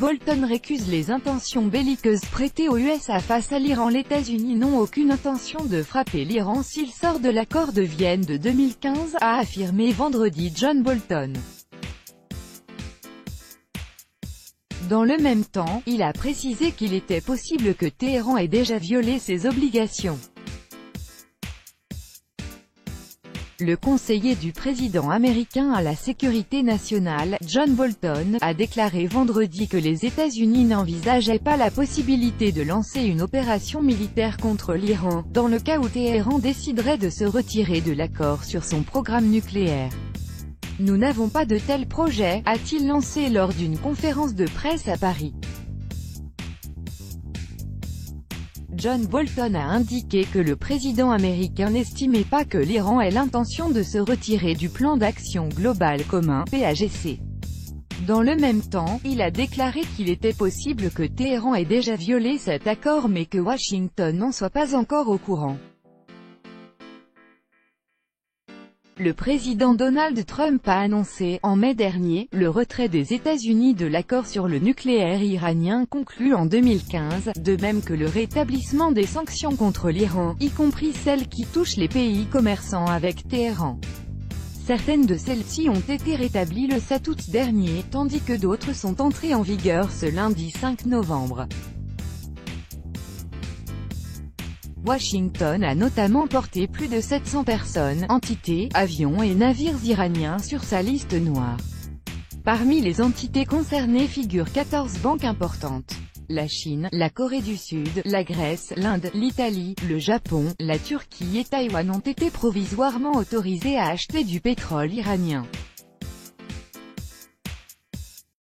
Bolton récuse les intentions belliqueuses prêtées aux USA face à l'Iran. Les États-Unis n'ont aucune intention de frapper l'Iran s'il sort de l'accord de Vienne de 2015, a affirmé vendredi John Bolton. Dans le même temps, il a précisé qu'il était possible que Téhéran ait déjà violé ses obligations. Le conseiller du président américain à la sécurité nationale, John Bolton, a déclaré vendredi que les États-Unis n'envisageaient pas la possibilité de lancer une opération militaire contre l'Iran, dans le cas où Téhéran déciderait de se retirer de l'accord sur son programme nucléaire. Nous n'avons pas de tel projet, a-t-il lancé lors d'une conférence de presse à Paris. John Bolton a indiqué que le président américain n'estimait pas que l'Iran ait l'intention de se retirer du plan d'action global commun, PAGC. Dans le même temps, il a déclaré qu'il était possible que Téhéran ait déjà violé cet accord mais que Washington n'en soit pas encore au courant. Le président Donald Trump a annoncé, en mai dernier, le retrait des États-Unis de l'accord sur le nucléaire iranien conclu en 2015, de même que le rétablissement des sanctions contre l'Iran, y compris celles qui touchent les pays commerçants avec Téhéran. Certaines de celles-ci ont été rétablies le 7 août dernier, tandis que d'autres sont entrées en vigueur ce lundi 5 novembre. Washington a notamment porté plus de 700 personnes, entités, avions et navires iraniens sur sa liste noire. Parmi les entités concernées figurent 14 banques importantes. La Chine, la Corée du Sud, la Grèce, l'Inde, l'Italie, le Japon, la Turquie et Taïwan ont été provisoirement autorisés à acheter du pétrole iranien.